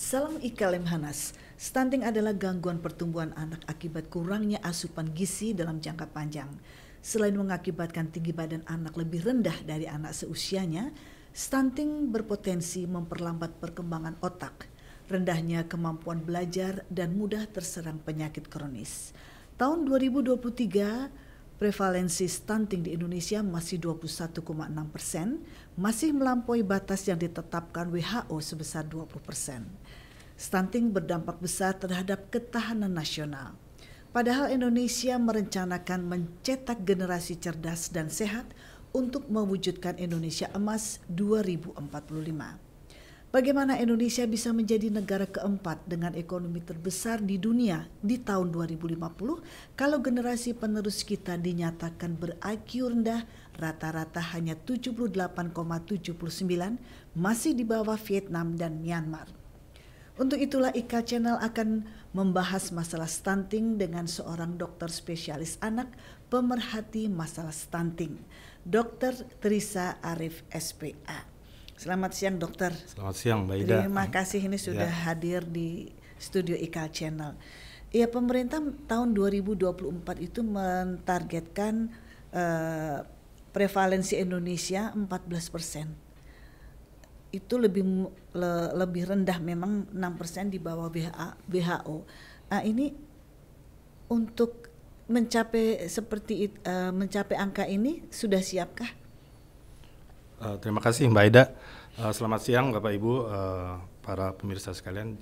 Salam Ika Lemhanas. Stunting adalah gangguan pertumbuhan anak akibat kurangnya asupan gizi dalam jangka panjang. Selain mengakibatkan tinggi badan anak lebih rendah dari anak seusianya, stunting berpotensi memperlambat perkembangan otak, rendahnya kemampuan belajar, dan mudah terserang penyakit kronis. Tahun 2023, prevalensi stunting di Indonesia masih 21,6%, masih melampaui batas yang ditetapkan WHO sebesar 20%. Stunting berdampak besar terhadap ketahanan nasional. Padahal Indonesia merencanakan mencetak generasi cerdas dan sehat untuk mewujudkan Indonesia Emas 2045. Bagaimana Indonesia bisa menjadi negara keempat dengan ekonomi terbesar di dunia di tahun 2050 kalau generasi penerus kita dinyatakan ber-IQ rendah, rata-rata hanya 78,79, masih di bawah Vietnam dan Myanmar. Untuk itulah Ika Channel akan membahas masalah stunting dengan seorang dokter spesialis anak pemerhati masalah stunting, Dr. Theresa Arif SPA. Selamat siang dokter. Selamat siang Mbak Ida. Terima kasih ini sudah hadir di studio Ika Channel. Ya, pemerintah tahun 2024 itu mentargetkan prevalensi Indonesia 14%. Itu lebih rendah, memang 6% di bawah WHO. Nah, ini untuk mencapai mencapai angka ini sudah siapkah? Terima kasih Mbak Ida. Selamat siang Bapak Ibu, para pemirsa sekalian.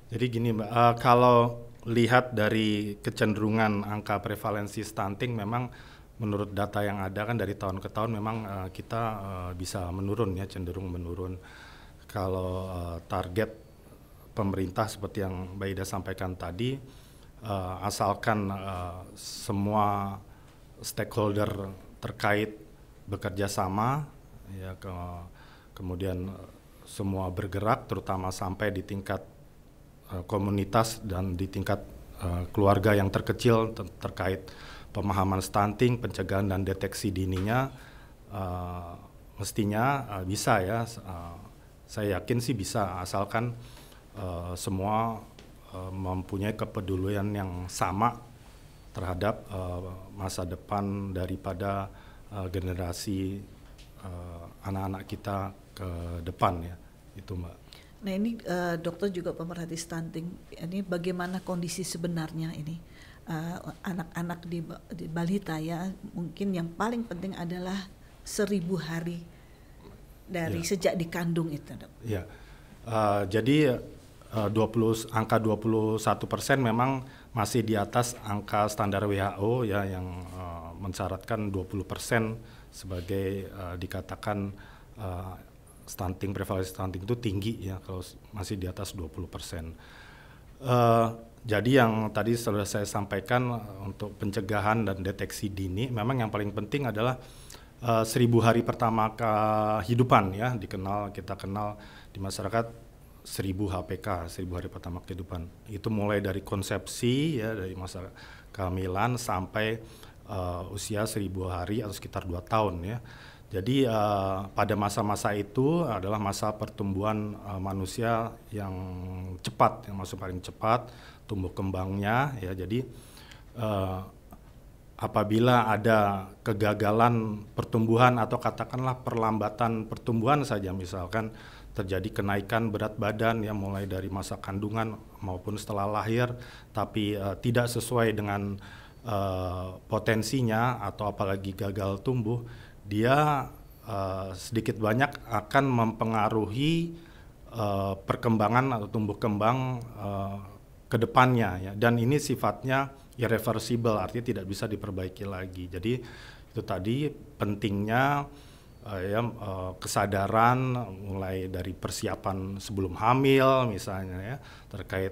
Jadi gini Mbak, kalau lihat dari kecenderungan angka prevalensi stunting, memang menurut data yang ada kan dari tahun ke tahun memang kita bisa menurun ya, cenderung menurun. Kalau target pemerintah seperti yang Mbak Ida sampaikan tadi, asalkan semua stakeholder terkait bekerja sama, ya, kemudian semua bergerak, terutama sampai di tingkat komunitas dan di tingkat keluarga yang terkecil terkait pemahaman stunting, pencegahan dan deteksi dininya, mestinya bisa ya. Saya yakin sih bisa, asalkan semua mempunyai kepedulian yang sama terhadap masa depan daripada generasi anak-anak kita ke depan ya, itu Mbak. Nah ini dokter juga pemerhati stunting, ini bagaimana kondisi sebenarnya ini anak-anak di balita ya, mungkin yang paling penting adalah 1000 hari dari sejak dikandung itu dok. Ya, jadi angka 21% memang masih di atas angka standar WHO ya, yang mensyaratkan 20% sebagai dikatakan stunting, prevalensi stunting itu tinggi ya kalau masih di atas 20%. Jadi yang tadi sudah saya sampaikan untuk pencegahan dan deteksi dini, memang yang paling penting adalah 1000 hari pertama kehidupan ya, kita kenal di masyarakat 1000 HPK, 1000 hari pertama kehidupan. Itu mulai dari konsepsi ya, dari masa kehamilan sampai usia 1000 hari atau sekitar 2 tahun ya. Jadi pada masa-masa itu adalah masa pertumbuhan manusia yang cepat, yang masuk paling cepat tumbuh kembangnya ya. Jadi apabila ada kegagalan pertumbuhan atau katakanlah perlambatan pertumbuhan saja, misalkan terjadi kenaikan berat badan ya mulai dari masa kandungan maupun setelah lahir, tapi tidak sesuai dengan potensinya atau apalagi gagal tumbuh, dia sedikit banyak akan mempengaruhi perkembangan atau tumbuh kembang ke depannya ya. Dan ini sifatnya irreversible, artinya tidak bisa diperbaiki lagi. Jadi itu tadi pentingnya kesadaran mulai dari persiapan sebelum hamil misalnya ya, terkait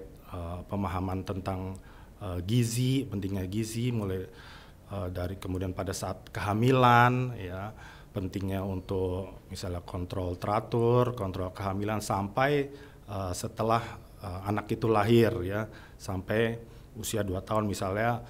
pemahaman tentang gizi, pentingnya gizi mulai dari kemudian pada saat kehamilan ya, pentingnya untuk misalnya kontrol teratur, kontrol kehamilan sampai setelah anak itu lahir ya, sampai usia 2 tahun misalnya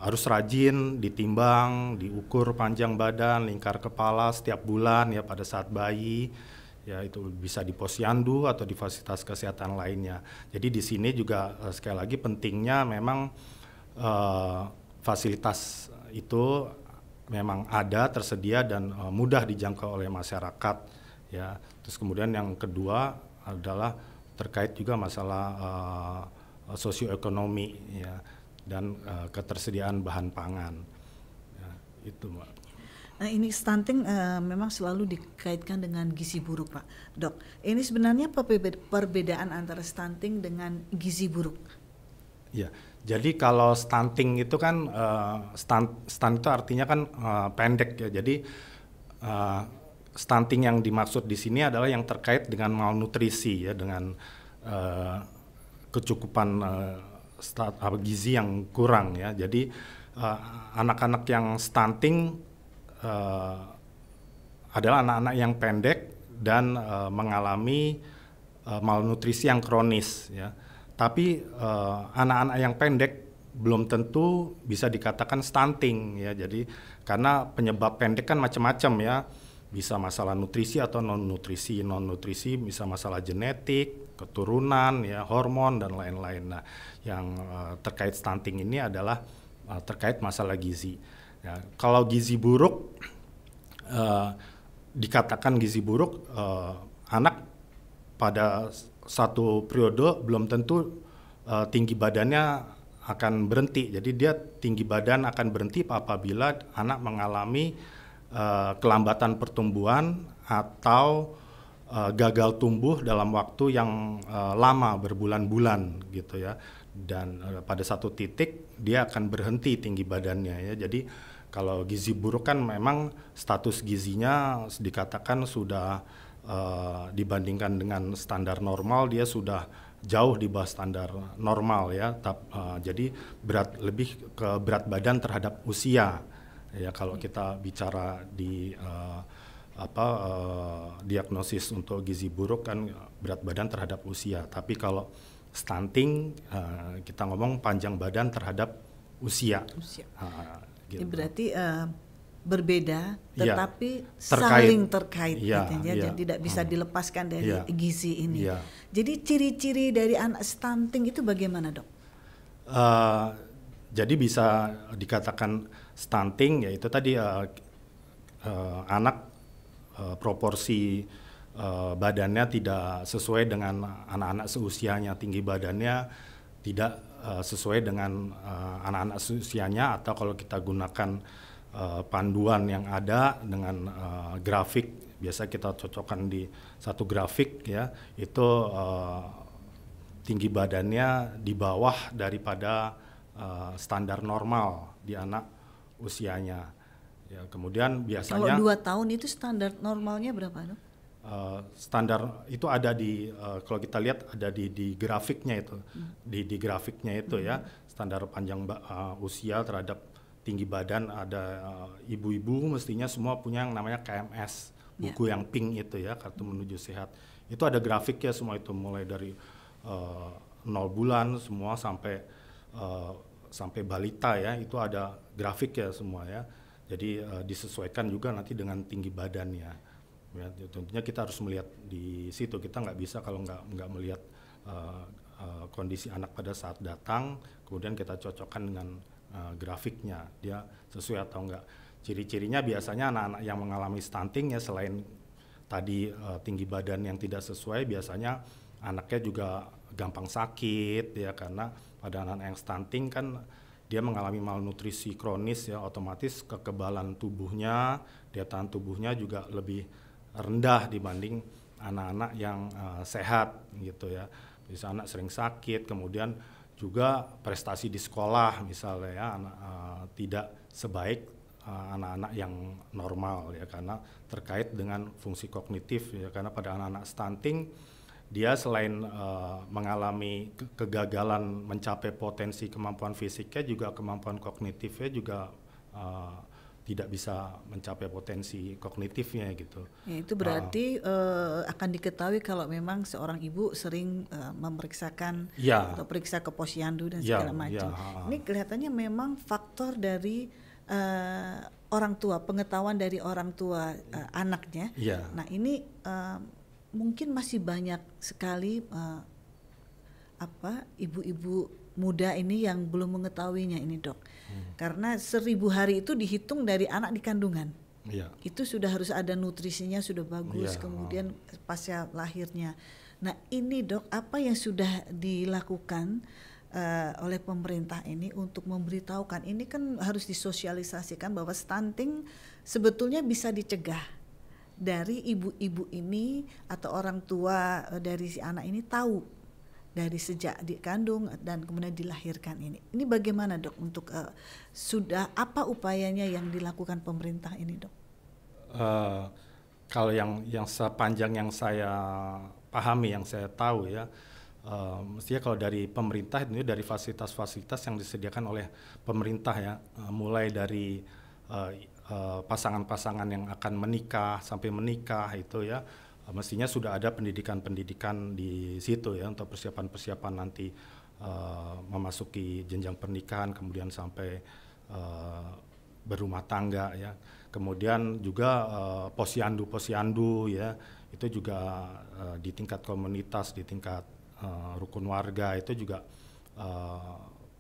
harus rajin ditimbang, diukur panjang badan, lingkar kepala setiap bulan ya pada saat bayi ya itu bisa di posyandu atau di fasilitas kesehatan lainnya. Jadi di sini juga sekali lagi pentingnya memang fasilitas itu memang ada, tersedia dan mudah dijangkau oleh masyarakat ya. Terus kemudian yang kedua adalah terkait juga masalah sosioekonomi ya dan ketersediaan bahan pangan. Ya, itu Mbak. Nah, ini stunting memang selalu dikaitkan dengan gizi buruk, Pak. Dok, ini sebenarnya perbedaan antara stunting dengan gizi buruk? Ya, jadi kalau stunting itu kan stunt itu artinya kan pendek ya. Jadi stunting yang dimaksud di sini adalah yang terkait dengan malnutrisi ya, dengan kecukupan gizi yang kurang ya. Jadi anak-anak yang stunting adalah anak-anak yang pendek dan mengalami malnutrisi yang kronis ya. Tapi anak-anak yang pendek belum tentu bisa dikatakan stunting ya. Jadi karena penyebab pendek kan macam-macam ya. Bisa masalah nutrisi atau non-nutrisi. Non-nutrisi bisa masalah genetik, keturunan ya, hormon dan lain-lain. Nah, yang terkait stunting ini adalah terkait masalah gizi. Ya, kalau gizi buruk, dikatakan gizi buruk, anak pada satu periode belum tentu tinggi badannya akan berhenti. Jadi dia tinggi badan akan berhenti apabila anak mengalami kelambatan pertumbuhan atau gagal tumbuh dalam waktu yang lama, berbulan-bulan gitu ya. Dan pada satu titik dia akan berhenti tinggi badannya ya. Jadi kalau gizi buruk kan memang status gizinya dikatakan sudah dibandingkan dengan standar normal dia sudah jauh di bawah standar normal ya. Jadi lebih ke berat badan terhadap usia ya. Kalau kita bicara di diagnosis untuk gizi buruk kan berat badan terhadap usia. Tapi kalau stunting kita ngomong panjang badan terhadap usia. Gitu. Berarti berbeda tetapi terkait, saling terkait ya, gitu ya. Dan tidak bisa dilepaskan dari gizi ini. Ya. Jadi ciri-ciri dari anak stunting itu bagaimana, Dok? Jadi bisa dikatakan stunting yaitu tadi anak proporsi badannya tidak sesuai dengan anak-anak seusianya, tinggi badannya tidak sesuai dengan anak-anak seusianya, atau kalau kita gunakan panduan yang ada dengan grafik, biasa kita cocokkan di satu grafik ya, itu tinggi badannya di bawah daripada standar normal di anak usianya. Ya, kemudian biasanya kalau 2 tahun itu standar normalnya berapa, Dok? Standar itu ada di kalau kita lihat ada di grafiknya itu, di grafiknya itu ya, standar panjang usia terhadap tinggi badan. Ada ibu-ibu mestinya semua punya yang namanya KMS, buku yang pink itu ya, kartu menuju sehat. Itu ada grafiknya semua itu, mulai dari 0 bulan semua sampai balita ya, itu ada grafiknya semua ya. Jadi disesuaikan juga nanti dengan tinggi badannya. Ya, tentunya kita harus melihat di situ. Kita nggak bisa kalau nggak melihat kondisi anak pada saat datang, kemudian kita cocokkan dengan grafiknya, dia sesuai atau enggak. Ciri-cirinya biasanya anak-anak yang mengalami stunting ya, selain tadi tinggi badan yang tidak sesuai, biasanya anaknya juga gampang sakit ya, karena pada anak-anak yang stunting kan dia mengalami malnutrisi kronis ya, otomatis kekebalan tubuhnya, daya tahan tubuhnya juga lebih rendah dibanding anak-anak yang sehat gitu ya. Bisa anak sering sakit, kemudian juga prestasi di sekolah misalnya ya, tidak sebaik anak-anak yang normal ya, karena terkait dengan fungsi kognitif ya. Karena pada anak-anak stunting dia selain mengalami kegagalan mencapai potensi kemampuan fisiknya, juga kemampuan kognitifnya juga tidak bisa mencapai potensi kognitifnya gitu. Ya, itu berarti akan diketahui kalau memang seorang ibu sering memeriksakan atau periksa ke posyandu dan segala macam. Ini kelihatannya memang faktor dari orang tua, pengetahuan dari orang tua anaknya. Nah ini mungkin masih banyak sekali ibu-ibu muda ini yang belum mengetahuinya ini, Dok. Karena 1000 hari itu dihitung dari anak di kandungan. Iya. Itu sudah harus ada nutrisinya sudah bagus, kemudian pasca lahirnya. Nah ini, Dok, apa yang sudah dilakukan oleh pemerintah ini untuk memberitahukan, ini kan harus disosialisasikan bahwa stunting sebetulnya bisa dicegah dari ibu-ibu ini atau orang tua dari si anak ini tahu dari sejak dikandung dan kemudian dilahirkan ini. Ini bagaimana, Dok, untuk sudah apa upayanya yang dilakukan pemerintah ini, Dok? Kalau yang sepanjang yang saya pahami, yang saya tahu ya, mestinya kalau dari pemerintah itu dari fasilitas-fasilitas yang disediakan oleh pemerintah ya, mulai dari pasangan-pasangan yang akan menikah sampai menikah itu ya, mestinya sudah ada pendidikan-pendidikan di situ ya untuk persiapan-persiapan nanti memasuki jenjang pernikahan kemudian sampai berumah tangga ya. Kemudian juga posyandu ya, itu juga di tingkat komunitas, di tingkat rukun warga itu juga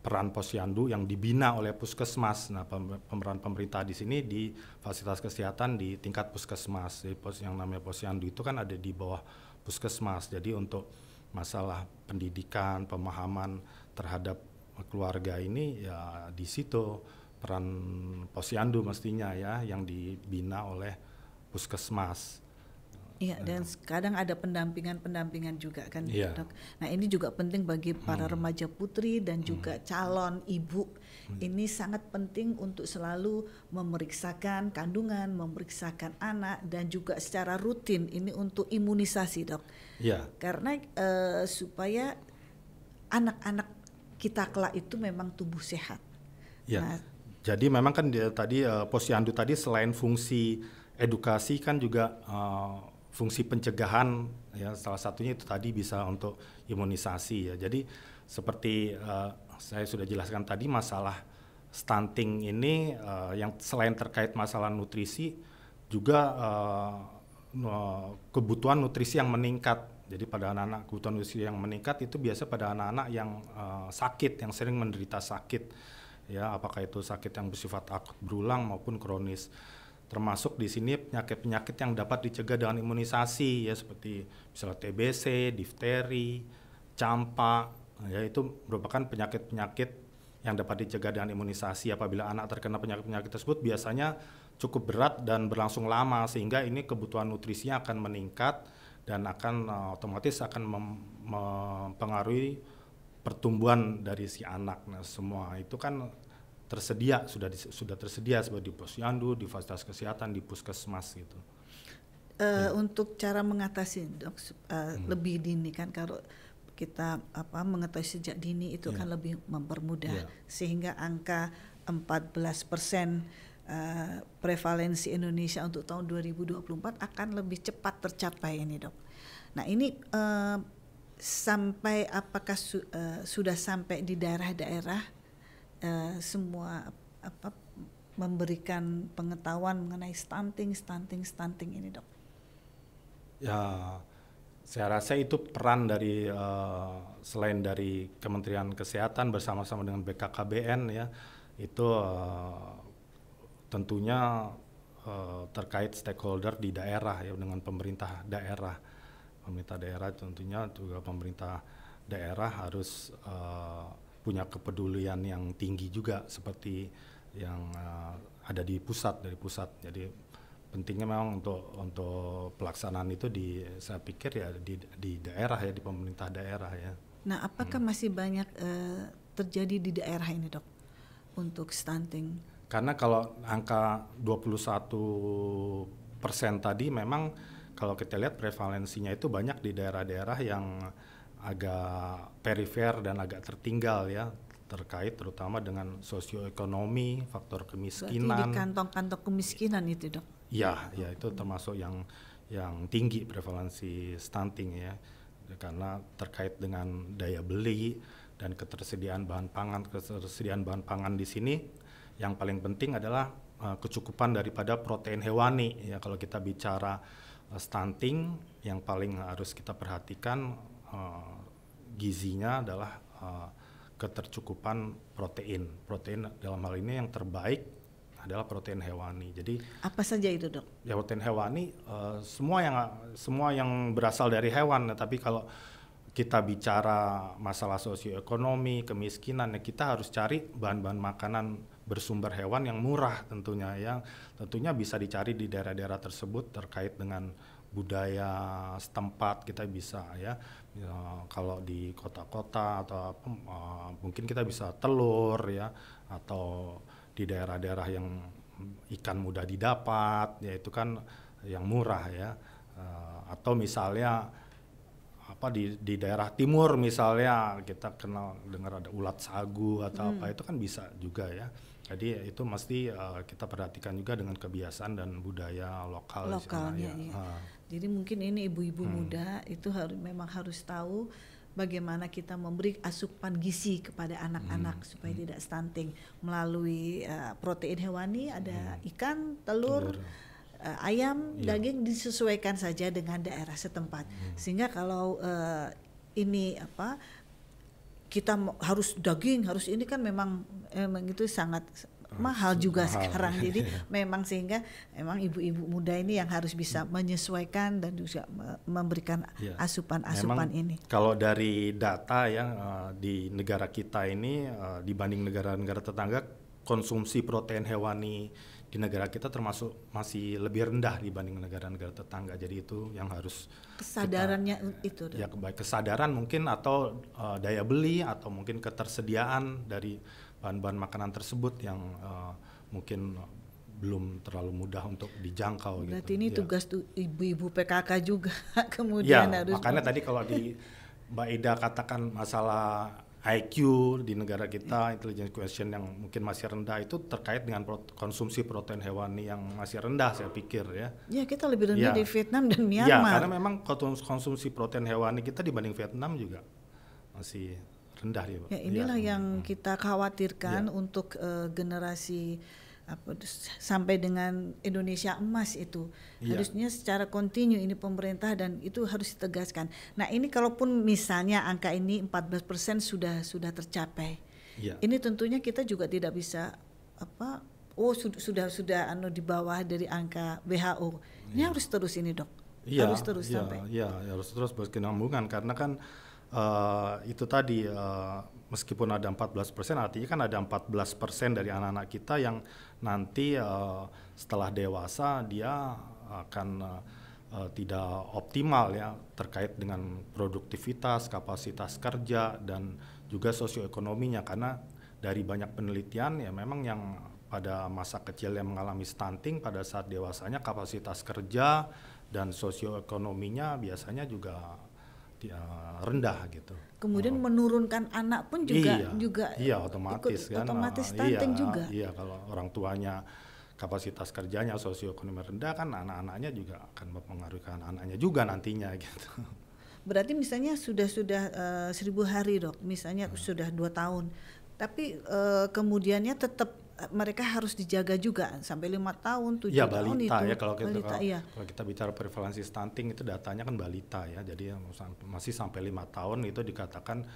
peran posyandu yang dibina oleh puskesmas. Nah, pemeran pemerintah di sini di fasilitas kesehatan di tingkat puskesmas. Jadi yang namanya posyandu itu kan ada di bawah puskesmas. Jadi untuk masalah pendidikan, pemahaman terhadap keluarga ini ya di situ peran posyandu mestinya ya yang dibina oleh puskesmas. Iya, dan kadang ada pendampingan juga kan, Iya. Dok. Nah ini juga penting bagi para remaja putri dan juga calon ibu. Ini sangat penting untuk selalu memeriksakan kandungan, memeriksakan anak dan juga secara rutin ini untuk imunisasi, Dok. Iya. Karena supaya anak-anak kita kelak itu memang tumbuh sehat. Iya. Nah, jadi memang kan tadi posyandu tadi selain fungsi edukasi kan juga fungsi pencegahan ya, salah satunya itu tadi bisa untuk imunisasi ya. Jadi seperti saya sudah jelaskan tadi, masalah stunting ini yang selain terkait masalah nutrisi juga kebutuhan nutrisi yang meningkat. Jadi pada anak-anak kebutuhan nutrisi yang meningkat itu biasa pada anak-anak yang sakit, yang sering menderita sakit ya, apakah itu sakit yang bersifat akut berulang maupun kronis. Termasuk di sini penyakit-penyakit yang dapat dicegah dengan imunisasi ya, seperti misalnya TBC, difteri, campak ya, itu merupakan penyakit-penyakit yang dapat dicegah dengan imunisasi. Apabila anak terkena penyakit-penyakit tersebut biasanya cukup berat dan berlangsung lama, sehingga ini kebutuhan nutrisinya akan meningkat dan akan otomatis akan mempengaruhi pertumbuhan dari si anak. Nah, semua itu kan tersedia, sudah tersedia seperti di posyandu, di fasilitas kesehatan, di puskesmas gitu. Untuk cara mengatasi, Dok, lebih dini kan, kalau kita mengetahui sejak dini itu kan lebih mempermudah sehingga angka 14% prevalensi Indonesia untuk tahun 2024 akan lebih cepat tercapai ini, Dok. Nah ini sampai apakah sudah sampai di daerah-daerah semua memberikan pengetahuan mengenai stunting ini, Dok? Ya, saya rasa itu peran dari selain dari Kementerian Kesehatan bersama-sama dengan BKKBN ya, itu tentunya terkait stakeholder di daerah ya, dengan pemerintah daerah. Pemerintah daerah tentunya juga pemerintah daerah harus punya kepedulian yang tinggi juga seperti yang ada di pusat, dari pusat. Jadi pentingnya memang untuk pelaksanaan itu saya pikir ya di daerah ya, di pemerintah daerah ya. Nah, apakah masih banyak terjadi di daerah ini, Dok, untuk stunting? Karena kalau angka 21% tadi memang kalau kita lihat prevalensinya itu banyak di daerah-daerah yang agak perifer dan agak tertinggal ya, terkait terutama dengan sosioekonomi, faktor kemiskinan. Berarti di kantong-kantong kemiskinan itu, Dok? Ya itu termasuk yang tinggi prevalensi stunting ya, karena terkait dengan daya beli dan ketersediaan bahan pangan. Ketersediaan bahan pangan di sini yang paling penting adalah kecukupan daripada protein hewani ya. Kalau kita bicara stunting yang paling harus kita perhatikan gizinya adalah ketercukupan protein. Protein dalam hal ini yang terbaik adalah protein hewani. Jadi apa saja itu, Dok? Ya, protein hewani semua yang berasal dari hewan. Tapi kalau kita bicara masalah sosioekonomi, kemiskinan, ya kita harus cari bahan-bahan makanan bersumber hewan yang murah tentunya, yang tentunya bisa dicari di daerah-daerah tersebut terkait dengan budaya setempat. Kita bisa ya kalau di kota-kota atau mungkin kita bisa telur ya, atau di daerah-daerah yang ikan mudah didapat, yaitu kan yang murah ya, atau misalnya di daerah timur misalnya kita kenal dengar ada ulat sagu atau apa, itu kan bisa juga ya. Jadi itu mesti kita perhatikan juga dengan kebiasaan dan budaya lokalnya. Ya. Jadi mungkin ini ibu-ibu muda itu memang harus tahu bagaimana kita memberi asupan gizi kepada anak-anak supaya tidak stunting melalui protein hewani, ada ikan, telur, ayam, daging, disesuaikan saja dengan daerah setempat. Sehingga kalau ini kita harus daging, harus ini kan memang itu sangat mahal juga sekarang. Jadi memang sehingga memang ibu-ibu muda ini yang harus bisa menyesuaikan dan juga memberikan asupan-asupan ini. Kalau dari data ya di negara kita ini dibanding negara-negara tetangga, konsumsi protein hewani di negara kita termasuk masih lebih rendah dibanding negara-negara tetangga. Jadi itu yang harus kesadarannya itu. Ya, baik kesadaran mungkin, atau daya beli, atau mungkin ketersediaan dari bahan-bahan makanan tersebut yang mungkin belum terlalu mudah untuk dijangkau. Berarti gitu. Ini tugas ibu-ibu PKK juga kemudian harus. Makanya tadi kalau di Mbak Ida katakan masalah IQ di negara kita, intelligence quotient yang mungkin masih rendah, itu terkait dengan konsumsi protein hewani yang masih rendah, saya pikir ya. Ya, kita lebih rendah di Vietnam dan Myanmar. Ya, karena memang konsumsi protein hewani kita dibanding Vietnam juga masih rendah ya. Ya, inilah yang kita khawatirkan untuk generasi sampai dengan Indonesia emas itu. Harusnya secara kontinu ini pemerintah, dan itu harus ditegaskan. Nah, ini kalaupun misalnya angka ini 14% sudah tercapai. Ini tentunya kita juga tidak bisa sudah di bawah dari angka WHO. Ini harus terus ini, Dok. Harus terus sampai. Iya, harus terus berkesinambungan, karena kan itu tadi meskipun ada 14%, artinya kan ada 14% dari anak-anak kita yang nanti setelah dewasa dia akan tidak optimal ya, terkait dengan produktivitas, kapasitas kerja, dan juga sosioekonominya. Karena dari banyak penelitian ya, memang yang pada masa kecil yang mengalami stunting, pada saat dewasanya kapasitas kerja dan sosioekonominya biasanya juga rendah gitu. Kemudian menurunkan anak pun juga otomatis kan, otomatis stunting juga. Iya, kalau orang tuanya kapasitas kerjanya sosioekonomi rendah, kan anak-anaknya juga akan mempengaruhi anaknya juga nantinya gitu. Berarti misalnya sudah 1.000 hari, Dok, misalnya sudah 2 tahun, tapi kemudiannya tetap mereka harus dijaga juga sampai 5 tahun, 7 tahun itu. Ya, kalau kita bicara prevalensi stunting itu datanya kan balita ya, jadi masih sampai 5 tahun itu dikatakan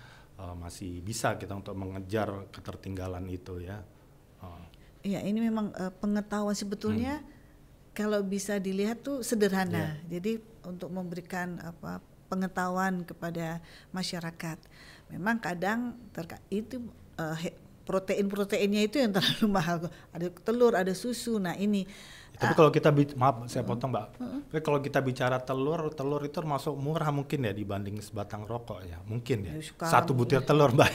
masih bisa kita untuk mengejar ketertinggalan itu ya. Iya, ini memang pengetahuan sebetulnya kalau bisa dilihat tuh sederhana. Jadi untuk memberikan pengetahuan kepada masyarakat. Memang kadang itu protein-proteinnya itu yang terlalu mahal. Ada telur, ada susu. Nah, ini. Tapi kalau kita maaf saya potong, Mbak. Tapi kalau kita bicara telur itu termasuk murah mungkin ya dibanding sebatang rokok ya. Mungkin ya. Satu butir telur, Mbak.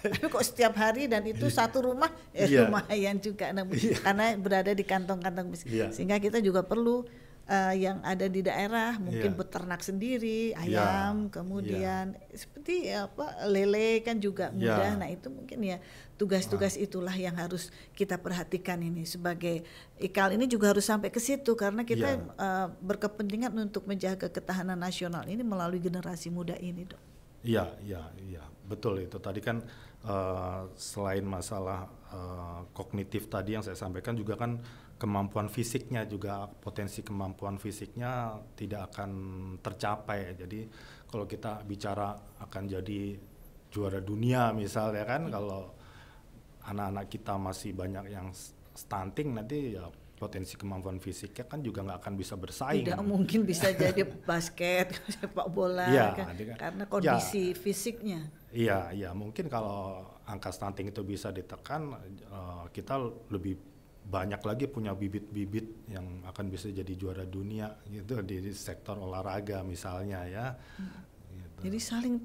Tapi kok setiap hari, dan itu satu rumah lumayan juga. Nah, karena berada di kantong-kantong besar. Sehingga kita juga perlu yang ada di daerah, mungkin beternak sendiri, ayam, kemudian seperti lele kan juga mudah. Nah, itu mungkin ya tugas-tugas itulah yang harus kita perhatikan ini sebagai IKAL ini juga harus sampai ke situ, karena kita berkepentingan untuk menjaga ketahanan nasional ini melalui generasi muda ini, Dok. Iya, betul itu. Tadi kan selain masalah kognitif tadi yang saya sampaikan juga kan kemampuan fisiknya juga, potensi kemampuan fisiknya tidak akan tercapai. Jadi kalau kita bicara akan jadi juara dunia misalnya kan, kalau anak-anak kita masih banyak yang stunting, nanti ya potensi kemampuan fisiknya kan juga nggak akan bisa bersaing. Tidak mungkin bisa jadi basket, sepak bola, Iya, kan? jadi kan- Karena ya, kondisi fisiknya. Iya, mungkin kalau angka stunting itu bisa ditekan, kita lebih banyak lagi punya bibit-bibit yang akan bisa jadi juara dunia gitu di sektor olahraga misalnya ya. Gitu. Jadi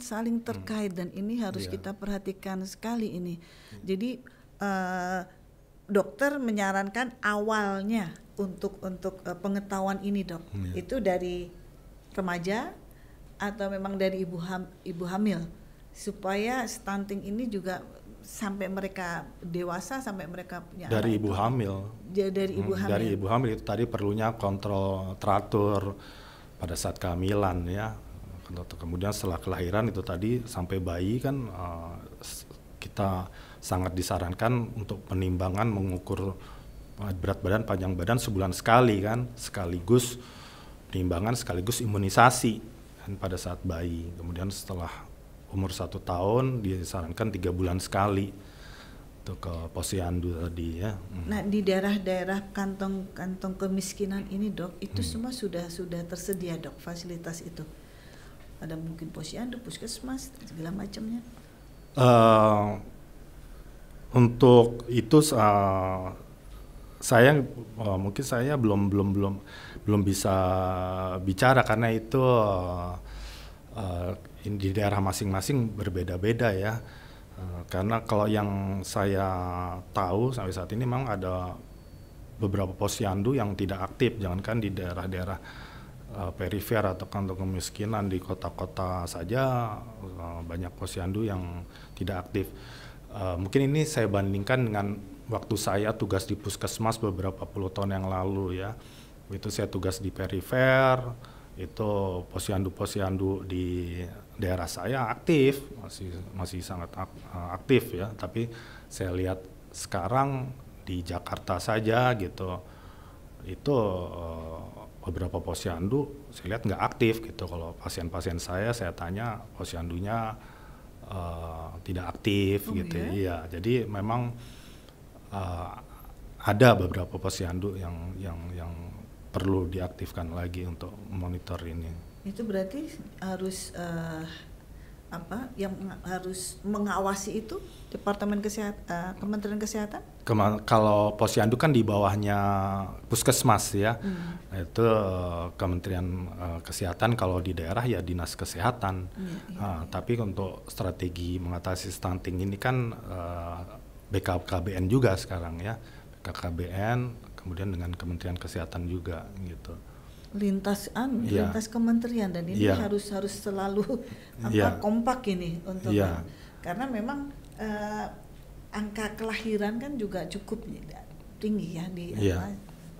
saling terkait dan ini harus Iya. kita perhatikan sekali ini. Jadi dokter menyarankan awalnya untuk pengetahuan ini, Dok. Iya. Itu dari remaja atau memang dari ibu hamil supaya stunting ini juga sampai mereka dewasa, sampai mereka punya Dari anak ibu itu. hamil. Dari ibu hamil. Dari ibu hamil itu tadi perlunya kontrol teratur pada saat kehamilan ya. Kemudian setelah kelahiran itu tadi sampai bayi kan kita sangat disarankan untuk penimbangan, mengukur berat badan, panjang badan sebulan sekali kan, sekaligus penimbangan sekaligus imunisasi kan pada saat bayi. Kemudian setelah umur 1 tahun disarankan 3 bulan sekali untuk ke posyandu tadi ya. Nah, di daerah-daerah kantong kemiskinan ini, Dok, itu semua sudah tersedia, Dok, fasilitas itu. Ada mungkin posyandu, puskesmas, segala macamnya. Untuk itu saya mungkin saya belum bisa bicara karena itu di daerah masing-masing berbeda-beda ya. Karena kalau yang saya tahu sampai saat ini memang ada beberapa posyandu yang tidak aktif, jangankan di daerah-daerah perifer atau kantong kemiskinan, di kota-kota saja banyak posyandu yang tidak aktif. Mungkin ini saya bandingkan dengan waktu saya tugas di puskesmas beberapa puluh tahun yang lalu ya. Itu saya tugas di perifer, itu posyandu-posyandu di daerah saya aktif, masih sangat aktif ya. Tapi saya lihat sekarang di Jakarta saja gitu, itu beberapa posyandu saya lihat nggak aktif gitu. Kalau pasien-pasien saya tanya posyandunya tidak aktif gitu ya. Iya, jadi memang ada beberapa posyandu yang perlu diaktifkan lagi untuk monitor ini. Itu berarti harus yang harus mengawasi itu Departemen Kesehatan, Kementerian Kesehatan? Kalau posyandu kan di bawahnya puskesmas ya, itu Kementerian Kesehatan. Kalau di daerah ya Dinas Kesehatan. Tapi untuk strategi mengatasi stunting ini kan BKKBN juga sekarang ya, BKKBN kemudian dengan Kementerian Kesehatan juga gitu. Lintas kementerian, dan ini harus selalu kompak ini untuk karena memang angka kelahiran kan juga cukup tinggi ya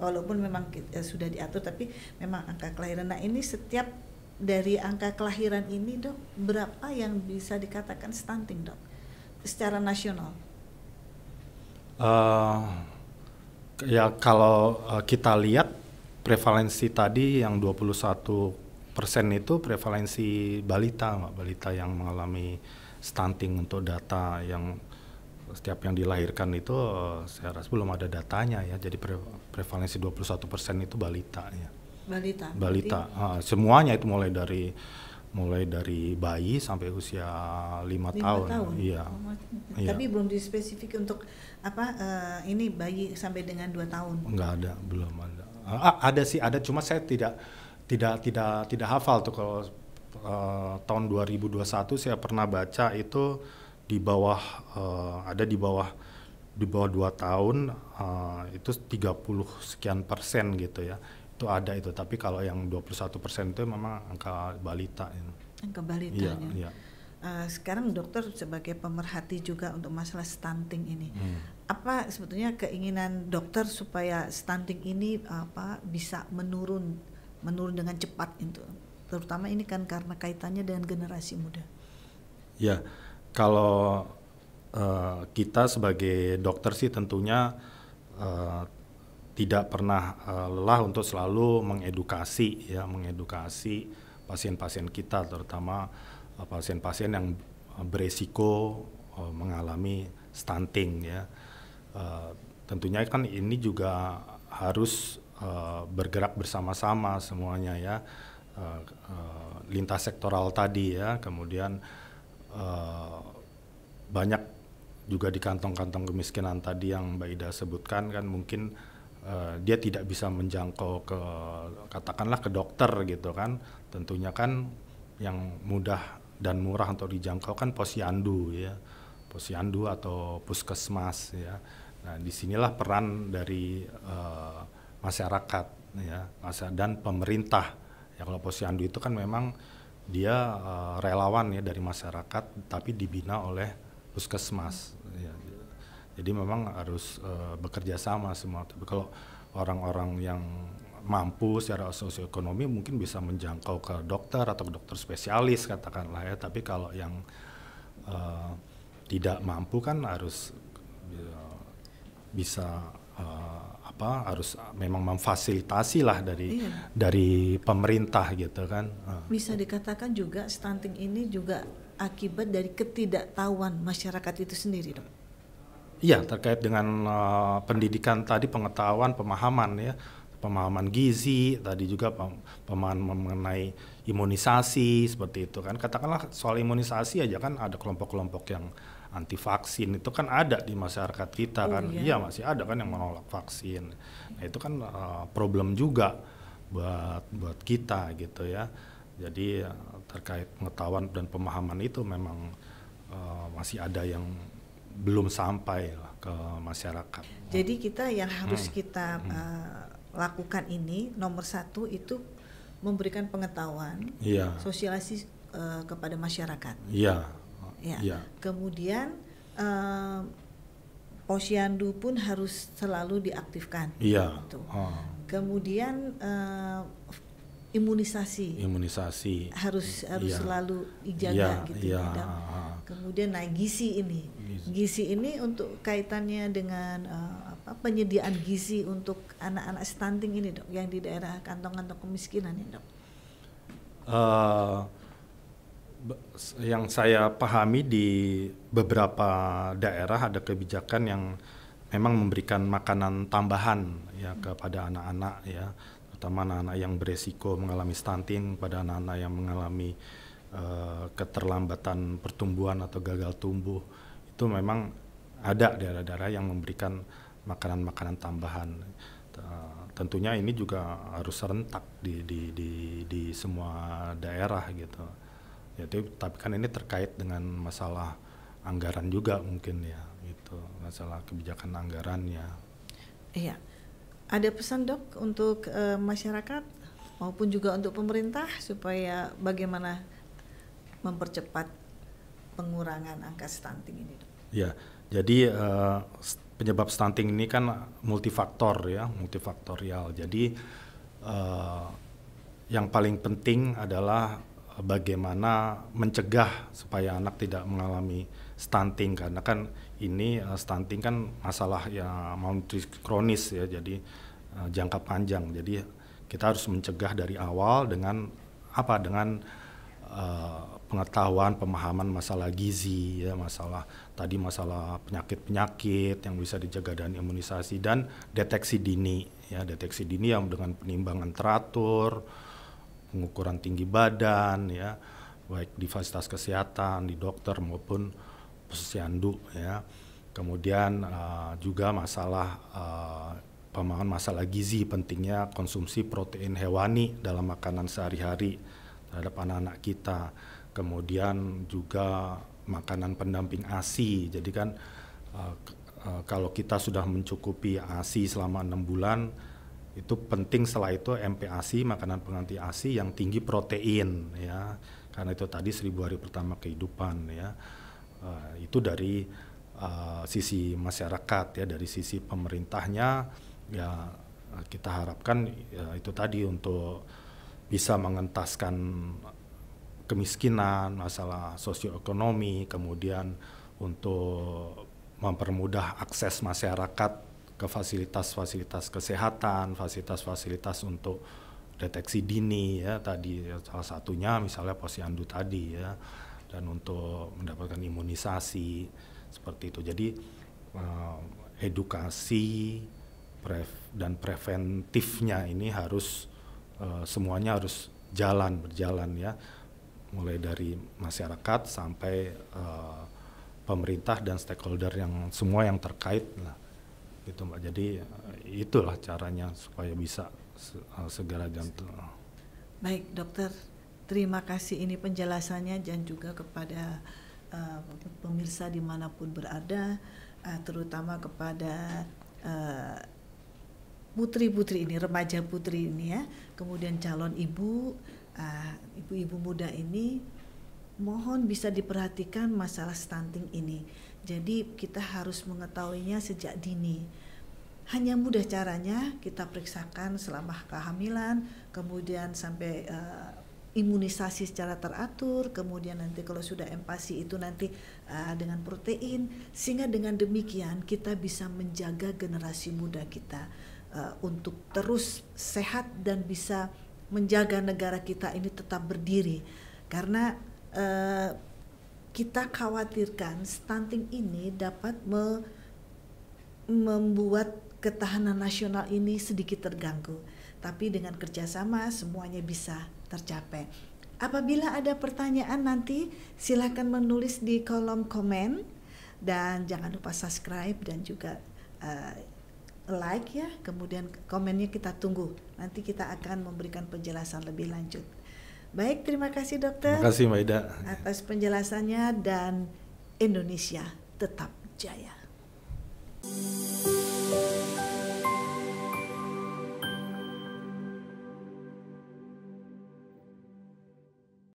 walaupun memang sudah diatur, tapi memang angka kelahiran. Nah, ini setiap dari angka kelahiran ini, Dok, berapa yang bisa dikatakan stunting, Dok, secara nasional? Ya kalau kita lihat prevalensi tadi yang 21% itu prevalensi balita yang mengalami stunting. Untuk data yang setiap yang dilahirkan itu saya rasa belum ada datanya ya. Jadi prevalensi 21% itu balita ya. Balita. Semuanya itu mulai dari bayi sampai usia 5 tahun. Iya. Tapi belum dispesifik untuk ini bayi sampai dengan 2 tahun. Enggak ada, belum ada. Ada cuma saya tidak hafal tuh. Kalau tahun 2021 saya pernah baca itu di bawah ada di bawah 2 tahun itu 30 sekian persen gitu ya. Itu ada itu, tapi kalau yang 21% itu memang angka balita. Angka balitanya. Iya. Sekarang dokter sebagai pemerhati juga untuk masalah stunting ini, apa sebetulnya keinginan dokter supaya stunting ini bisa menurun dengan cepat itu, terutama ini kan karena kaitannya dengan generasi muda. Ya, kalau kita sebagai dokter sih tentunya uh, tidak pernah lelah untuk selalu mengedukasi pasien-pasien kita, terutama pasien-pasien yang beresiko mengalami stunting ya. Tentunya kan ini juga harus bergerak bersama-sama semuanya ya, lintas sektoral tadi ya, kemudian banyak juga di kantong-kantong kemiskinan tadi yang Mbak Ida sebutkan kan mungkin dia tidak bisa menjangkau ke katakanlah ke dokter gitu kan, tentunya kan yang mudah dan murah untuk dijangkau kan posyandu ya, posyandu atau puskesmas ya. Nah disinilah peran dari masyarakat ya, dan pemerintah ya. Kalau posyandu itu kan memang dia relawan ya dari masyarakat tapi dibina oleh puskesmas ya. Jadi memang harus bekerja sama semua. Tapi kalau orang-orang yang mampu secara sosioekonomi mungkin bisa menjangkau ke dokter atau ke dokter spesialis katakanlah ya. Tapi kalau yang tidak mampu kan harus bisa harus memang memfasilitasi lah dari pemerintah gitu kan. Bisa dikatakan juga stunting ini juga akibat dari ketidaktahuan masyarakat itu sendiri, Dok. Iya, terkait dengan pendidikan tadi, pengetahuan, pemahaman ya, pemahaman gizi, tadi juga pemahaman mengenai imunisasi seperti itu kan. Katakanlah soal imunisasi aja kan ada kelompok-kelompok yang anti vaksin, itu kan ada di masyarakat kita kan. Iya masih ada kan yang menolak vaksin. Nah itu kan problem juga buat kita gitu ya. Jadi terkait pengetahuan dan pemahaman itu memang masih ada yang belum sampai ke masyarakat. Jadi kita yang harus kita lakukan ini nomor satu itu memberikan pengetahuan, sosialisasi kepada masyarakat. Iya. Kemudian posyandu pun harus selalu diaktifkan. Iya. Gitu. Kemudian imunisasi harus selalu dijaga gitu. Kemudian gizi ini untuk kaitannya dengan penyediaan gizi untuk anak-anak stunting ini, Dok, yang di daerah kantong-kantong kemiskinan ya, Dok. Yang saya pahami di beberapa daerah ada kebijakan yang memang memberikan makanan tambahan ya kepada anak-anak ya, terutama anak-anak yang beresiko mengalami stunting, pada anak-anak yang mengalami keterlambatan pertumbuhan atau gagal tumbuh. Itu memang ada daerah-daerah yang memberikan makanan-makanan tambahan. Tentunya ini juga harus serentak di semua daerah gitu. Tapi kan ini terkait dengan masalah anggaran juga mungkin ya, gitu, masalah kebijakan anggarannya. Iya. Ada pesan, Dok, untuk masyarakat maupun juga untuk pemerintah supaya bagaimana mempercepat pengurangan angka stunting ini, Dok? Ya, jadi penyebab stunting ini kan multifaktorial. Jadi yang paling penting adalah bagaimana mencegah supaya anak tidak mengalami stunting, karena kan ini stunting kan masalah ya malnutrisi kronis ya, jadi jangka panjang. Jadi kita harus mencegah dari awal dengan pengetahuan, pemahaman masalah gizi ya, masalah penyakit-penyakit yang bisa dijaga dengan imunisasi dan deteksi dini yang dengan penimbangan teratur, pengukuran tinggi badan ya, baik di fasilitas kesehatan, di dokter maupun posyandu ya. Kemudian juga pemahaman masalah gizi, pentingnya konsumsi protein hewani dalam makanan sehari-hari terhadap anak-anak kita. Kemudian juga makanan pendamping ASI. Jadi kan kalau kita sudah mencukupi ASI selama 6 bulan, itu penting setelah itu MPASI, makanan pengganti ASI yang tinggi protein ya, karena itu tadi 1000 hari pertama kehidupan ya. Itu dari sisi masyarakat ya, dari sisi pemerintahnya ya, kita harapkan ya, itu tadi untuk bisa mengentaskan kemiskinan, masalah sosioekonomi, kemudian untuk mempermudah akses masyarakat ke fasilitas-fasilitas kesehatan, fasilitas-fasilitas untuk deteksi dini ya tadi salah satunya misalnya posyandu tadi ya, dan untuk mendapatkan imunisasi seperti itu. Jadi edukasi dan preventifnya ini harus semuanya harus berjalan ya, mulai dari masyarakat sampai pemerintah dan stakeholder yang semua yang terkait lah gitu Mbak. Jadi itulah caranya supaya bisa segera jantung. Baik dokter, terima kasih ini penjelasannya dan juga kepada pemirsa dimanapun berada, terutama kepada putri-putri ini, remaja putri ini ya, kemudian calon ibu, ibu-ibu muda ini, mohon bisa diperhatikan masalah stunting ini. Jadi kita harus mengetahuinya sejak dini. Hanya mudah caranya, kita periksakan selama kehamilan, kemudian sampai imunisasi secara teratur, kemudian nanti kalau sudah empasi itu nanti dengan protein, sehingga dengan demikian kita bisa menjaga generasi muda kita untuk terus sehat dan bisa menjaga negara kita ini tetap berdiri. Karena kita khawatirkan stunting ini dapat membuat ketahanan nasional ini sedikit terganggu. Tapi dengan kerjasama semuanya bisa tercapai. Apabila ada pertanyaan nanti silakan menulis di kolom komen dan jangan lupa subscribe dan juga like ya. Kemudian komennya kita tunggu. Nanti kita akan memberikan penjelasan lebih lanjut. Baik, terima kasih dokter. Terima kasih Mbak Ida atas penjelasannya dan Indonesia tetap jaya.